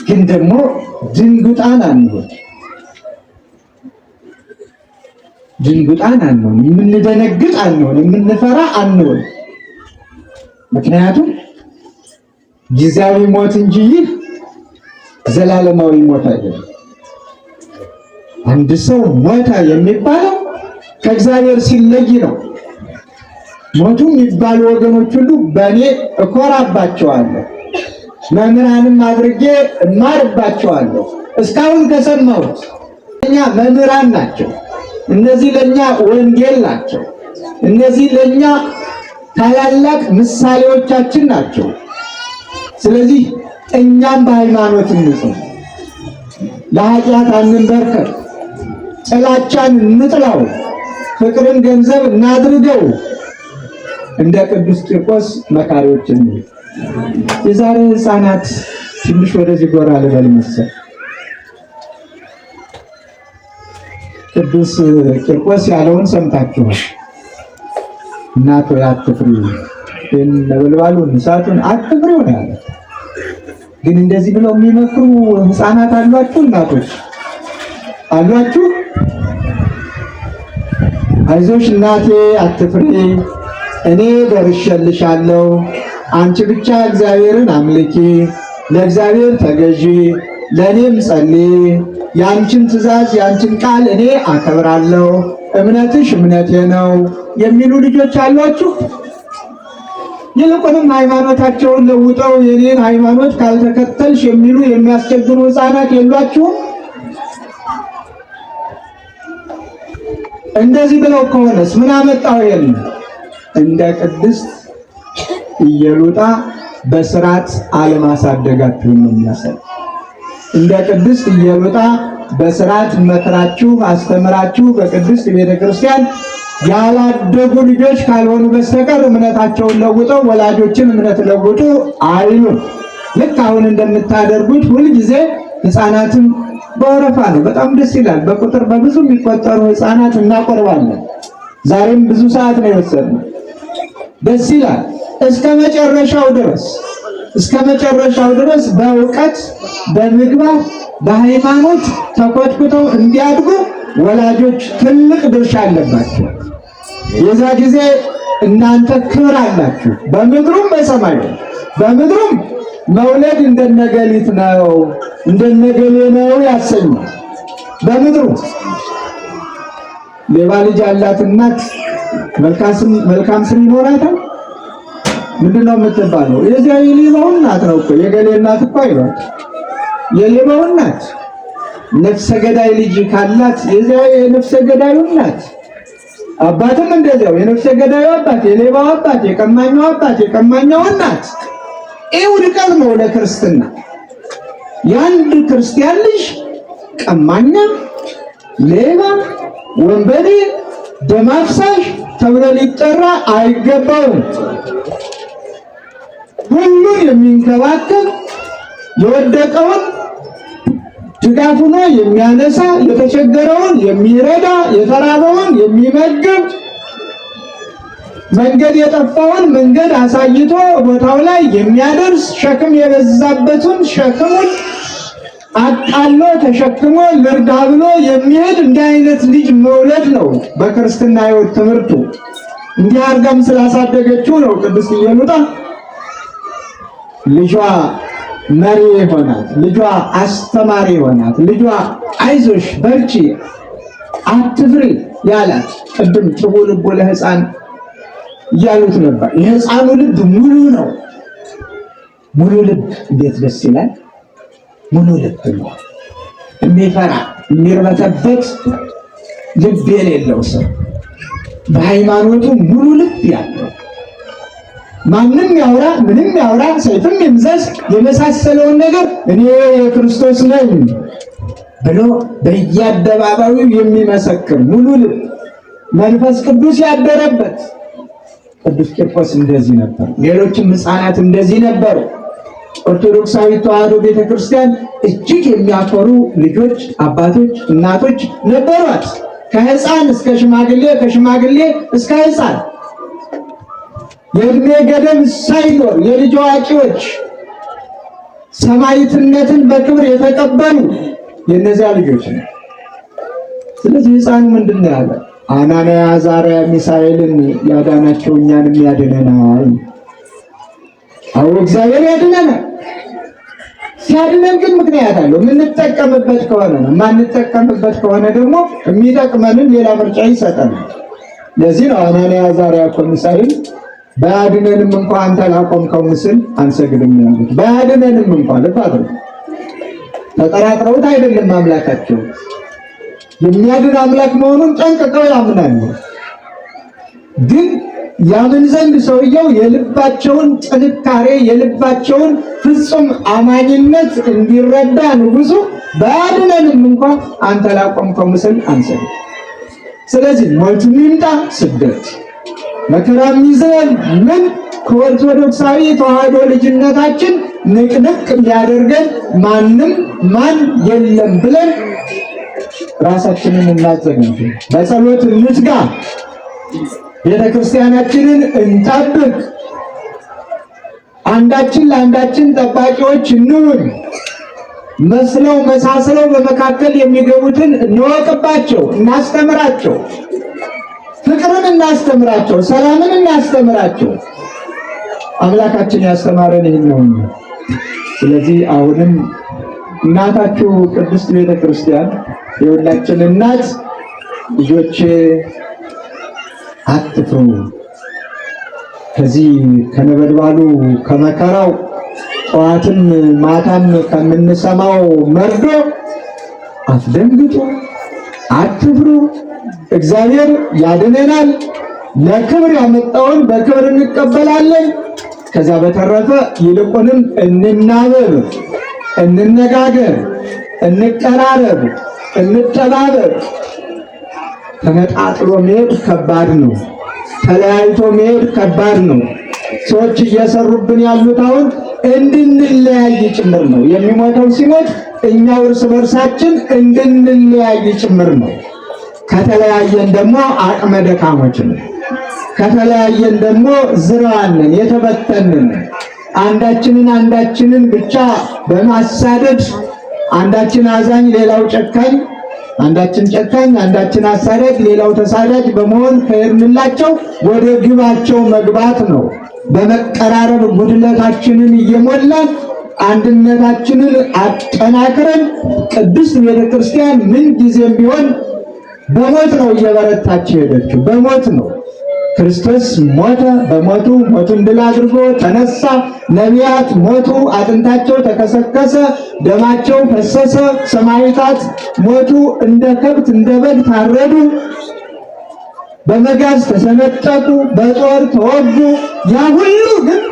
ግን ደግሞ ድንጉጣን አንሆን፣ ድንጉጣን አንሆን፣ የምንደነግጥ አንሆን፣ የምንፈራ አንሆን። ምክንያቱም ጊዜያዊ ሞት እንጂ ይህ ዘላለማዊ ሞት አይደለም። አንድ ሰው ሞተ የሚባለው ከእግዚአብሔር ሲለይ ነው። ሞቱ የሚባሉ ወገኖች ሁሉ በእኔ እኮራባቸዋለሁ፣ መምህራንም አድርጌ እማርባቸዋለሁ። እስካሁን ከሰማሁት እኛ መምህራን ናቸው። እነዚህ ለእኛ ወንጌል ናቸው። እነዚህ ለእኛ ታላላቅ ምሳሌዎቻችን ናቸው። ስለዚህ እኛም በሃይማኖት እንጽና፣ ለኃጢአት አንንበርከክ፣ ጥላቻን እንጥላው፣ ፍቅርን ገንዘብ እናድርገው። እንደ ቅዱስ ቂርቆስ መካሪዎች እንሁን። የዛሬ ሕፃናት ትንሽ ወደዚህ ጎራ ልበል መሰል። ቅዱስ ቂርቆስ ያለውን ሰምታችኋል። እናቶ አትፍሪ፣ ነበልባሉን እሳቱን አትፍሪው ነው ያለው። ግን እንደዚህ ብለው የሚመክሩ ሕፃናት አሏችሁ? እናቶች አሏችሁ? አይዞሽ እናቴ አትፍሪ፣ እኔ ደርሼልሻለሁ፣ አንቺ ብቻ እግዚአብሔርን አምልኪ፣ ለእግዚአብሔር ተገዢ፣ ለእኔም ጸልይ፣ ያንቺን ትእዛዝ ያንቺን ቃል እኔ አከብራለሁ፣ እምነትሽ እምነቴ ነው የሚሉ ልጆች አሏችሁ? ይልቁንም ሃይማኖታቸውን ለውጠው የኔን ሃይማኖት ካልተከተልሽ የሚሉ የሚያስቸግሩ ሕፃናት የሏችሁም? እንደዚህ ብለው ከሆነስ ምን አመጣው? ይሄን እንደ ቅድስት ኢየሉጣ በስርዓት አለማሳደጋችሁን ነው የሚያሳይ። እንደ ቅድስት ኢየሉጣ በስርዓት መክራችሁ አስተምራችሁ በቅድስት ቤተክርስቲያን ያላደጉ ልጆች ካልሆኑ በስተቀር እምነታቸውን ለውጠው ወላጆችን እምነት ለውጡ አይሉም። ልክ አሁን እንደምታደርጉት ሁልጊዜ ሕፃናትን በወረፋ ነው። በጣም ደስ ይላል። በቁጥር በብዙ የሚቆጠሩ ሕፃናት እናቆርባለን። ዛሬም ብዙ ሰዓት ነው የወሰድነው። ደስ ይላል። እስከ መጨረሻው ድረስ በእውቀት በምግባር በሃይማኖት ተኮትኩተው እንዲያድጉ ወላጆች ትልቅ ድርሻ አለባቸው። የዛ ጊዜ እናንተ ክብር አላችሁ፣ በምድሩም በሰማዩ። በምድሩም መውለድ እንደነገሊት ነው እንደነገሌ ነው ያሰኛል። በምድሩ ሌባ ልጅ ያላት እናት መልካም ስም ይኖራታል? ምንድነው የምትባለው? የዚያ የሌባው እናት ነው እኮ። የገሌ እናት እኮ አይሏት፣ የሌባው እናት። ነፍሰ ገዳይ ልጅ ካላት የዚያ የነፍሰ ገዳዩ እናት። አባትም እንደዚያው የነፍሰ ገዳዩ አባት፣ የሌባው አባት፣ የቀማኛው አባት፣ የቀማኛው እናት። ይህ ውድቀት ነው ለክርስትና። የአንድ ክርስቲያን ልጅ ቀማኛ፣ ሌባ፣ ወንበዴ፣ ደም አፍሳሽ ተብሎ ሊጠራ አይገባውም። ሁሉን የሚንከባከብ የወደቀውን ድጋፍ ሆኖ የሚያነሳ የተቸገረውን የሚረዳ የተራበውን የሚመግብ መንገድ የጠፋውን መንገድ አሳይቶ ቦታው ላይ የሚያደርስ ሸክም የበዛበትን ሸክሙን አቃሎ ተሸክሞ ልርዳ ብሎ የሚሄድ እንዲህ አይነት ልጅ መውለድ ነው በክርስትና ሕይወት ትምህርቱ። እንዲህ አድርጋም ስላሳደገችው ነው ቅድስት ኢየሉጣ ልጇ መሪ ሆናት፣ ልጇ አስተማሪ ሆናት፣ ልጇ አይዞሽ በርቺ አትፍሪ ያላት። ቅድም ጭቡ ልቦ ለሕፃን እያሉት ነበር። የሕፃኑ ልብ ሙሉ ነው። ሙሉ ልብ እንዴት ደስ ይላል! ሙሉ ልብ ነው። የሚፈራ የሚርበተበት ልብ የሌለው ሰው በሃይማኖቱ ሙሉ ልብ ያለው ማንም ያውራ ምንም ያውራ ሰይፍም ይምዘዝ የመሳሰለውን ነገር እኔ የክርስቶስ ነኝ ብሎ በየአደባባዩ የሚመሰክር ሙሉ ልብ መንፈስ ቅዱስ ያደረበት ቅዱስ ቂርቆስ እንደዚህ ነበር። ሌሎችም ሕፃናት እንደዚህ ነበሩ። ኦርቶዶክሳዊ ተዋሕዶ ቤተክርስቲያን እጅግ የሚያኮሩ ልጆች፣ አባቶች፣ እናቶች ነበሯት። ከሕፃን እስከ ሽማግሌ፣ ከሽማግሌ እስከ ሕፃን የእድሜ ገደብ ሳይኖር የልጅ አዋቂዎች ሰማዕትነትን በክብር የተቀበሉ የእነዚያ ልጆች ነው። ስለዚህ ሕፃኑ ምንድን ነው ያለ? አናንያ አዛርያ ሚሳኤልን ያዳናቸው እኛንም ያድነናል። አዎ እግዚአብሔር ያድነናል። ሲያድነን ግን ምክንያት አለው። የምንጠቀምበት ከሆነ ነው። የማንጠቀምበት ከሆነ ደግሞ የሚጠቅመንን ሌላ ምርጫ ይሰጠናል። ለዚህ ነው አናንያ አዛርያ እኮ ሚሳኤል ባያድነንም እንኳን አንተ ላቆምከው ምስል አንሰግድም ያሉት። ባያድነንም እንኳን ልፋት ተጠራጥረውት አይደለም አምላካቸው የሚያድን አምላክ መሆኑን ጠንቅቀው ያምናሉ። ግን ያምን ዘንድ ሰውየው የልባቸውን ጥንካሬ የልባቸውን ፍጹም አማኝነት እንዲረዳ ንጉሡ ባያድነንም እንኳን አንተ ላቆምከው ምስል አንሰግድም። ስለዚህ ሞቱም ይምጣ ስደት መከራም ይዘን ምን ከኦርቶዶክሳዊ ተዋሕዶ ልጅነታችን ንቅንቅ የሚያደርገን ማን የለም ብለን ራሳችንን እናዘጋጅ፣ በጸሎት እንትጋ፣ ቤተክርስቲያናችንን እንጠብቅ፣ አንዳችን ለአንዳችን ጠባቂዎች እንሁን። መስለው መሳስለው በመካከል የሚገቡትን እንወቅባቸው፣ እናስተምራቸው፣ ፍቅርን እናስተምራቸው፣ ሰላምን እናስተምራቸው። አምላካችን ያስተማረን ይህን ነው። ስለዚህ አሁንም እናታችሁ ቅድስት ቤተክርስቲያን የሁላችን እናት ልጆች አትፍሩ፣ ከዚህ ከነበልባሉ ከመከራው ጠዋትም ማታም ከምንሰማው መርዶ አትደንግጡ፣ አትፍሩ። እግዚአብሔር ያድነናል። ለክብር ያመጣውን በክብር እንቀበላለን። ከዛ በተረፈ ይልቁንም እንናበብ፣ እንነጋገር፣ እንቀራረብ፣ እንተባበር። ተነጣጥሎ መሄድ ከባድ ነው። ተለያይቶ መሄድ ከባድ ነው። ሰዎች እየሰሩብን ያሉት አሁን እንድንለያይ ጭምር ነው። የሚሞተው ሲሞት እኛው እርስ በርሳችን እንድንለያይ ጭምር ነው። ከተለያየን ደግሞ አቅመ ደካሞች ነን። ከተለያየን ደግሞ ዝራዋንን የተበተንን አንዳችንን ብቻ በማሳደድ አንዳችን አዛኝ ሌላው ጨካኝ፣ አንዳችን ጨካኝ አንዳችን አሳዳጅ ሌላው ተሳዳጅ በመሆን ከሄድንላቸው ወደ ግባቸው መግባት ነው። በመቀራረብ ጉድለታችንን እየሞላን አንድነታችንን አጠናክረን ቅድስት ቤተክርስቲያን ምን ጊዜም ቢሆን በሞት ነው እየበረታች ሄደችው። በሞት ነው። ክርስቶስ ሞተ። በሞቱ ሞቱን ድል አድርጎ ተነሳ። ነቢያት ሞቱ፣ አጥንታቸው ተከሰከሰ፣ ደማቸው ፈሰሰ። ሰማዕታት ሞቱ፣ እንደ ከብት እንደ በግ ታረዱ፣ በመጋዝ ተሰነጠቁ፣ በጦር ተወጉ። ያ ሁሉ ግን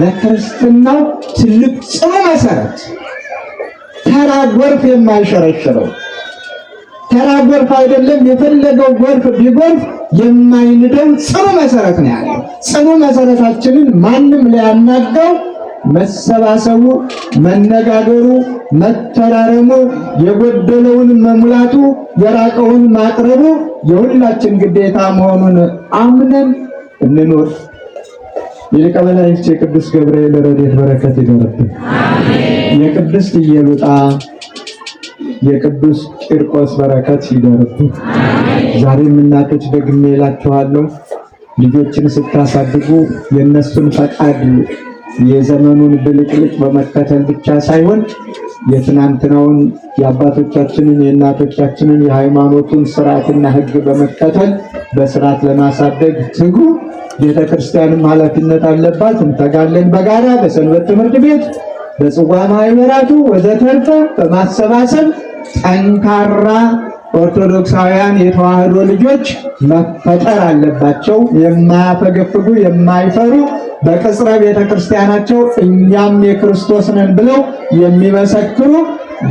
ለክርስትናው ትልቅ ጽኑ መሰረት፣ ተራ ጎርፍ የማይሸረሽረው ተራ ጎርፍ አይደለም። የፈለገው ጎርፍ ቢጎርፍ የማይንደው ጽኑ መሰረት ነው ያለው። ጽኑ መሰረታችንን ማንም ሊያናጋው መሰባሰቡ፣ መነጋገሩ፣ መተራረሙ፣ የጎደለውን መሙላቱ፣ የራቀውን ማቅረቡ የሁላችን ግዴታ መሆኑን አምነን እንኖር። የሊቀ መላእክት የቅዱስ ገብርኤል ረድኤት በረከት ይደርብን። የቅድስት ኢየሉጣ የቅዱስ ቂርቆስ በረከት ይደርብን። ዛሬም እናቶች ደግሜ እላችኋለሁ፣ ልጆችን ስታሳድጉ የእነሱን ፈቃድ የዘመኑን ብልቅልቅ በመከተል ብቻ ሳይሆን የትናንትናውን የአባቶቻችንን የእናቶቻችንን የሃይማኖቱን ስርዓትና ሕግ በመከተል በስርዓት ለማሳደግ ትጉ። ቤተክርስቲያንም ኃላፊነት አለባት። እንተጋለን በጋራ በሰንበት ትምህርት ቤት በጽዋ ማህበራቱ ወዘተርፈ በማሰባሰብ ጠንካራ ኦርቶዶክሳውያን የተዋህዶ ልጆች መፈጠር አለባቸው። የማያፈገፍጉ የማይፈሩ በቅጽረ ቤተክርስቲያናቸው እኛም የክርስቶስ ነን ብለው የሚመሰክሩ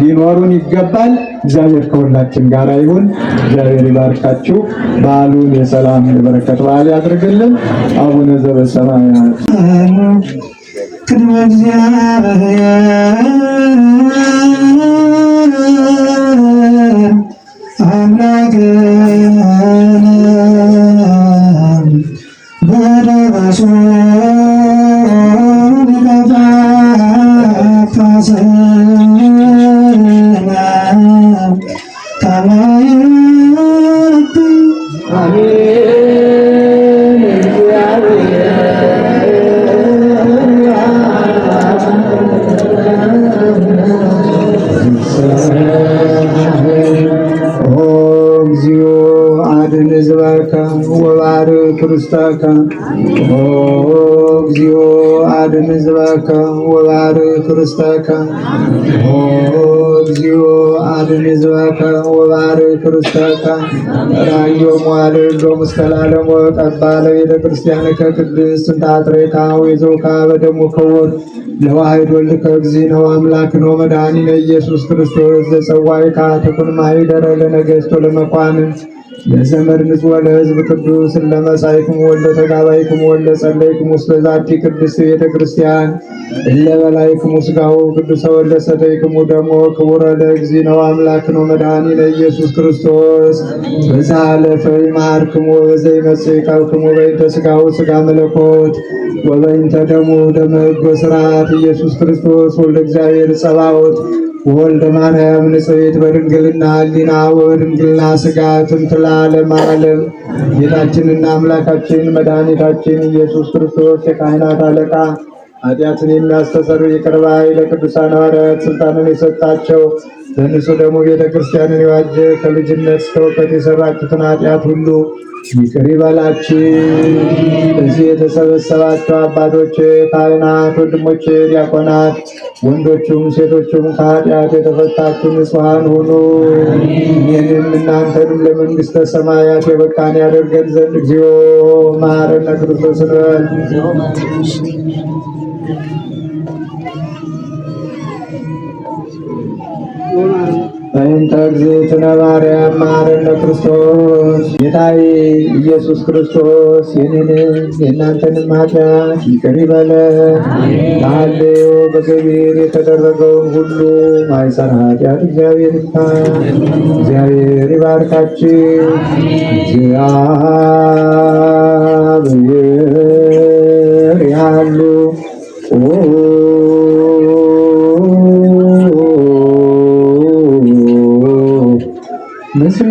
ሊኖሩን ይገባል። እግዚአብሔር ከሁላችን ጋር ይሁን። እግዚአብሔር ይባርካችሁ። በዓሉን የሰላም የበረከት በዓል ያድርግልን። አቡነ ዘበሰማያት ቅድመ እግዚአብሔር አምላክነ በደረሱ ክርስቶከ እግዚኦ አድኅን ሕዝበከ ወባርክ ክርስቶከ እግዚኦ አድኅን ሕዝበከ ወባርክ ክርስቶከ ራእዮሙ አድኅኖሙ እስከ ለዓለሙ ቀባለ ቤተ ክርስቲያንከ ቅድስት እንተ አጥሬካ ወይዞካ በደሙ ክቡር ለዋሕድ ወልድከ እግዚእነ ወአምላክነ ወመድኃኒነ ኢየሱስ ክርስቶስ ዘጸዋዕካ ትኩን ማኅደረ ለነገሥት ወለመኳንንት ለዘመድ ንጹሕ ለሕዝብ ቅዱስ ለመጻእክሙ ወለ ተጋባይክሙ ወለ ጸለይክሙ ውስተ ዛቲ ቅድስት ቤተ ክርስቲያን እለ በላዕክሙ ሥጋሁ ቅዱሰ ወለ ሰተይክሙ ደሞ ክቡረ ለእግዚእነ ወአምላክነ ወመድኃኒነ ኢየሱስ ክርስቶስ በዘአለፈ ይምሃርክሙ ወበዘይመጽእ ይቀብክሙ በእንተ ሥጋሁ ሥጋ መለኮት ወበእንተ ደሙ ደመ ሕግ ወሥርዓት ኢየሱስ ክርስቶስ ወልደ እግዚአብሔር ጸባዖት ወልደ ማርያም ንጽሕት በድንግልና ሕሊና ወበድንግልና ሥጋ ጥንት ለዓለመ ዓለም ጌታችንና አምላካችን መድኃኒታችን ኢየሱስ ክርስቶስ የካህናት አለቃ ኃጢአትን የሚያስተሰርይ ይቅር ባይ ለቅዱሳን ሐዋርያት ስልጣንን የሰጣቸው በንጹሕ ደሙ ቤተ ክርስቲያንን የዋጀ ከልጅነት እስከ እውቀት የሰራችሁትን ኃጢአት ሁሉ ይቅር ይበላችሁ። እዚህ የተሰበሰባችሁ አባቶች፣ ካህናት፣ ወንድሞች፣ ዲያቆናት፣ ወንዶቹም ሴቶቹም ከኃጢአት የተፈታችሁ ንጹሐን ሁኑ። ይህንም እናንተንም ለመንግሥተ ሰማያት የበቃን ያደርገን ዘንድ እግዚኦ መሐረነ ክርስቶስ እንበል። በእንተ እግዝእትነ ማርያም መሐረነ ክርስቶስ። ጌታዬ ኢየሱስ ክርስቶስ የኔንም የእናንተንም ኃጢአት ይቅር ይበለን። በሐሌዮ በገቢር የተደረገውን ሁሉ ማይሰራ ኃጢአት እግዚአብሔር ይፍታ። እግዚአብሔር ይባርካችሁ። እግዚአብሔር ያሉ ምስለ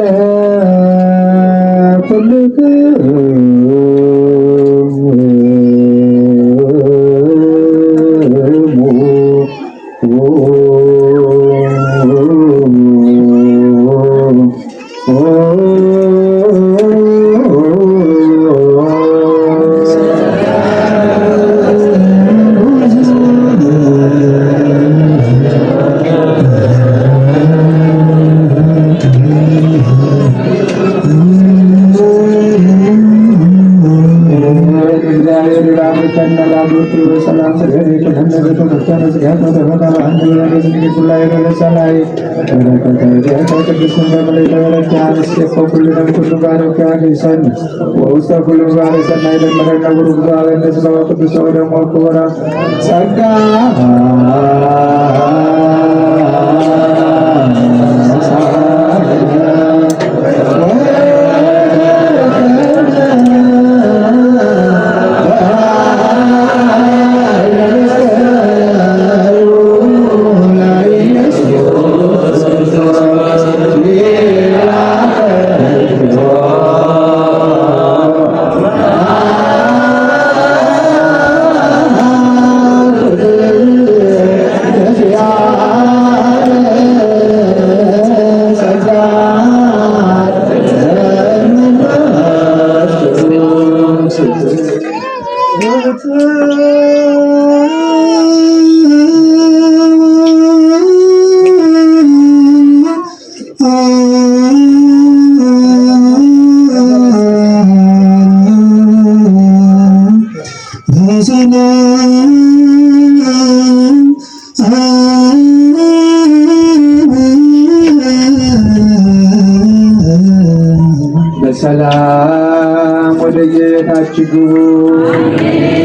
በሰላም ወደ ቤታችሁ ግቡ።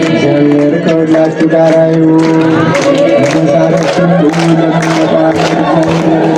እግዚአብሔር ከሁላችሁ ጋር ይሁን። በመሳሪያችን ሁሉ ለሚመጣ እግዚአብሔር